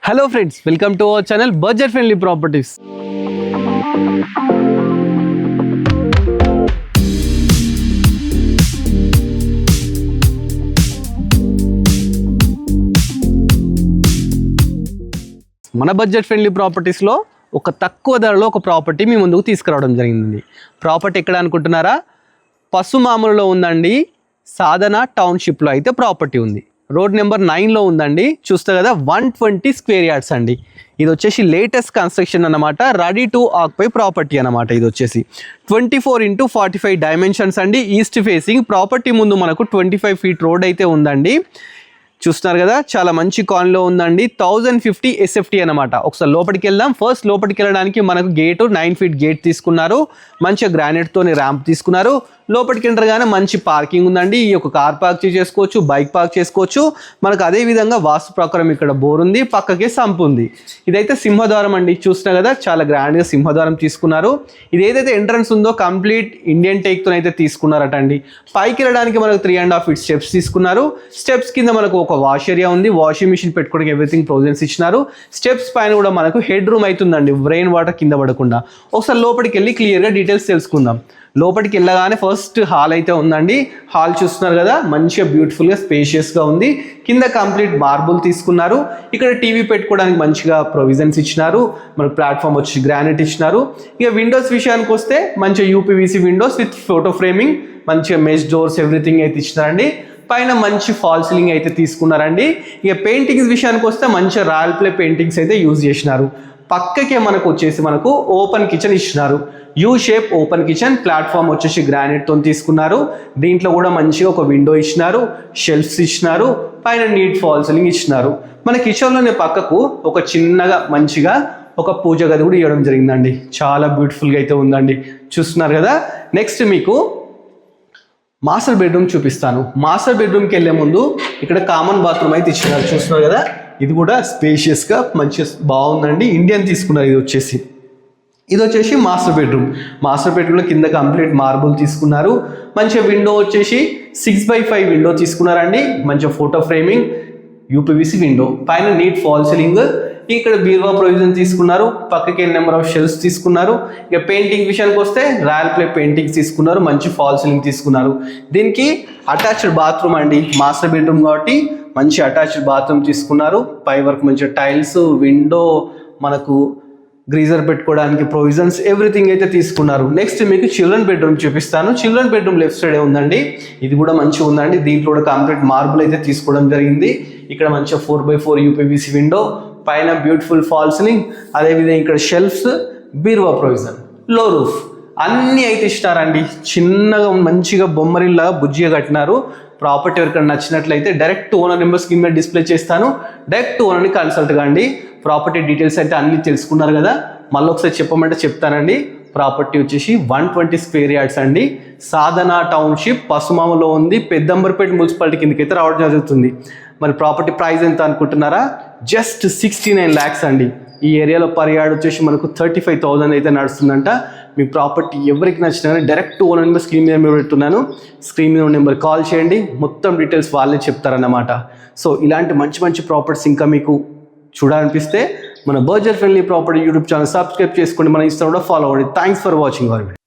Hello friends, welcome to our channel budget friendly properties. మన budget friendly ప్రాపర్టీస్లో ఒక తక్కువ ధరలో ఒక ప్రాపర్టీ మీ ముందుకు తీసుకురావడం జరిగింది. ప్రాపర్టీ ఎక్కడ అనుకుంటున్నారా? పసుమాములలో ఉందండి. సాధన టౌన్షిప్లో అయితే ప్రాపర్టీ ఉంది. రోడ్ నెంబర్ 9లో ఉందండి. చూస్తే కదా 120 స్క్వేర్ యార్డ్స్ అండి. ఇది వచ్చేసి లేటెస్ట్ కన్స్ట్రక్షన్ అన్నమాట. రెడీ టు ఆక్యుపై ప్రాపర్టీ అన్నమాట. ఇది వచ్చేసి 24x45 డైమెన్షన్స్ అండి. ఈస్ట్ ఫేసింగ్ ప్రాపర్టీ ముందు మనకు 25 ఫీట్ రోడ్ అయితే ఉందండి. చూస్తున్నారు కదా, చాలా మంచి కాలనీలో ఉందండి. 1050 SFT అనమాట. ఒకసారి లోపలికి వెళ్దాం. ఫస్ట్ లోపలికి వెళ్ళడానికి మనకు గేటు 9 ఫీట్ గేట్ తీసుకున్నారు. మంచిగా గ్రానైట్తోని ర్యాంప్ తీసుకున్నారు. లోపలికి ఎంటర్గానే మంచి పార్కింగ్ ఉందండి. ఈ యొక్క కార్ పార్క్ చేసుకోవచ్చు, బైక్ పార్క్ చేసుకోవచ్చు. మనకు అదే విధంగా వాస్తు ప్రకారం ఇక్కడ బోర్ ఉంది, పక్కకే సంపు ఉంది. ఇదైతే సింహద్వారం అండి. చూస్తున్నా కదా, చాలా గ్రాండ్గా సింహద్వారం తీసుకున్నారు. ఇది ఏదైతే ఎంట్రన్స్ ఉందో కంప్లీట్ ఇండియన్ టేక్తో అయితే తీసుకున్నారట అండి. పైకి వెళ్ళడానికి మనకు 3.5 ఫీట్ స్టెప్స్ తీసుకున్నారు. స్టెప్స్ కింద మనకు ఒక వాష్ ఏరియా ఉంది. వాషింగ్ మిషన్ పెట్టుకోవడానికి ఎవ్రీథింగ్ ప్రొవిజన్స్ ఇచ్చినారు. స్టెప్స్ పైన కూడా మనకు హెడ్ రూమ్ అవుతుందండి, రెయిన్ వాటర్ కింద పడకుండా. ఒకసారి లోపలికి వెళ్ళి క్లియర్గా డీటెయిల్స్ తెలుసుకుందాం. లోపలికి వెళ్ళగానే ఫస్ట్ హాల్ అయితే ఉందండి. హాల్ చూస్తున్నారు కదా, మంచిగా బ్యూటిఫుల్గా స్పేషియస్గా ఉంది. కింద కంప్లీట్ మార్బుల్ తీసుకున్నారు. ఇక్కడ టీవీ పెట్టుకోవడానికి మంచిగా ప్రొవిజన్స్ ఇచ్చినారు. మనకు ప్లాట్ఫామ్ వచ్చి గ్రానైట్ ఇచ్చినారు. ఇక విండోస్ విషయానికి వస్తే మంచిగా UPVC Windows with photo framing, మంచిగా మెష్ డోర్స్ ఎవ్రీథింగ్ అయితే ఇచ్చినారండి. పైన మంచి ఫాల్ సీలింగ్ అయితే తీసుకున్నారండి. ఇక పెయింటింగ్స్ విషయానికి వస్తే మంచిగా రాయల్ ప్లే పెయింటింగ్స్ అయితే యూజ్ చేసినారు. పక్కకే మనకు వచ్చేసి మనకు ఓపెన్ కిచెన్ ఇచ్చినారు. U shape open kitchen. Platform వచ్చేసి గ్రానైట్తో తీసుకున్నారు. దీంట్లో కూడా మంచిగా ఒక విండో ఇచ్చినారు, షెల్ఫ్స్ ఇచ్చినారు, పైన నీట్ ఫాల్ సీలింగ్ ఇచ్చినారు. మన కిచెన్లోనే పక్కకు ఒక చిన్నగా మంచిగా ఒక పూజ గది కూడా ఇవ్వడం జరిగిందండి. చాలా బ్యూటిఫుల్గా అయితే ఉందండి. చూస్తున్నారు కదా. నెక్స్ట్ మీకు మాస్టర్ బెడ్రూమ్ చూపిస్తాను. మాస్టర్ బెడ్రూమ్కి వెళ్ళే ముందు ఇక్కడ కామన్ బాత్రూమ్ అయితే ఇచ్చినారు. చూస్తున్నారు కదా, ఇది కూడా స్పేషియస్గా మంచిగా బాగుందండి. ఇండియన్ తీసుకున్నారు. ఇది వచ్చేసి మాస్టర్ బెడ్రూమ్. మాస్టర్ బెడ్రూమ్లో కింద కంప్లీట్ మార్బుల్ తీసుకున్నారు. మంచిగా విండో వచ్చేసి 6x5 విండో తీసుకున్నారండి. మంచిగా ఫోటో ఫ్రేమింగ్, UPVC విండో, పైన నీట్ ఫాల్ సీలింగ్. ఇక్కడ బీరువా ప్రొవిజన్ తీసుకున్నారు. పక్కకి నెంబర్ ఆఫ్ షెల్ఫ్స్ తీసుకున్నారు. ఇక పెయింటింగ్ విషయానికి వస్తే రాయల్ ప్లే పెయింటింగ్స్ తీసుకున్నారు. మంచి ఫాల్ సీలింగ్ తీసుకున్నారు. దీనికి అటాచ్డ్ బాత్రూమ్ అండి. మాస్టర్ బెడ్రూమ్ కాబట్టి మంచి అటాచ్డ్ బాత్రూమ్ తీసుకున్నారు. పై వరకు మంచిగా టైల్స్, విండో, మనకు గ్రీజర్ పెట్టుకోవడానికి ప్రొవిజన్స్ ఎవ్రీథింగ్ అయితే తీసుకున్నారు. నెక్స్ట్ మీకు చిల్డ్రన్ బెడ్రూమ్ చూపిస్తాను. చిల్డ్రన్ బెడ్రూమ్ లెఫ్ట్ సైడే ఉందండి. ఇది కూడా మంచిగా ఉందండి. దీంట్లో కూడా కంప్లీట్ మార్బుల్ అయితే తీసుకోవడం జరిగింది. ఇక్కడ మంచిగా 4x4 UPVC విండో, పైన బ్యూటిఫుల్ ఫాల్ సీలింగ్, అదేవిధంగా ఇక్కడ షెల్ఫ్స్, బీరువా ప్రొవిజన్, లో రూఫ్ అన్నీ అయితే ఇస్తారండి. చిన్నగా మంచిగా బొమ్మరిల్లా బుజ్జిగా కట్టినారు. ప్రాపర్టీ ఎవరికైనా నచ్చినట్లయితే డైరెక్ట్ ఓనర్ నెంబర్ స్క్రీన్ మీద డిస్ప్లే చేస్తాను. డైరెక్ట్ ఓనర్ని కన్సల్ట్ కాండి. ప్రాపర్టీ డీటెయిల్స్ అయితే అన్నీ తెలుసుకున్నారు కదా. మళ్ళీ ఒకసారి చెప్పమంటే చెప్తానండి. ప్రాపర్టీ వచ్చేసి 120 స్క్వేర్ యార్డ్స్ అండి. సాధన టౌన్షిప్ పసుమామలో ఉంది. పెద్దంబర్పేట మున్సిపాలిటీ కిందకి అయితే రావడం జరుగుతుంది. మరి ప్రాపర్టీ ప్రైస్ ఎంత అనుకుంటున్నారా? జస్ట్ 69 lakhs అండి. ఈ ఏరియాలో పర్ యార్డ్ వచ్చేసి మనకు 35,000 అయితే నడుస్తుందంట. మీ ప్రాపర్టీ ఎవరికి నచ్చినా డైరెక్ట్ ఓనర్ నెంబర్ స్క్రీన్ మీద పెడుతున్నాను. స్క్రీన్ మీద నెంబర్ కాల్ చేయండి. మొత్తం డీటెయిల్స్ వాళ్ళే చెప్తారన్నమాట. సో ఇలాంటి మంచి మంచి ప్రాపర్టీస్ ఇంకా మీకు చూడాలనిపిస్తే మన budget friendly property YouTube channel subscribe చేసుకోండి. మన ఇన్స్టా కూడా ఫాలో అవ్వండి. Thanks for watching our video.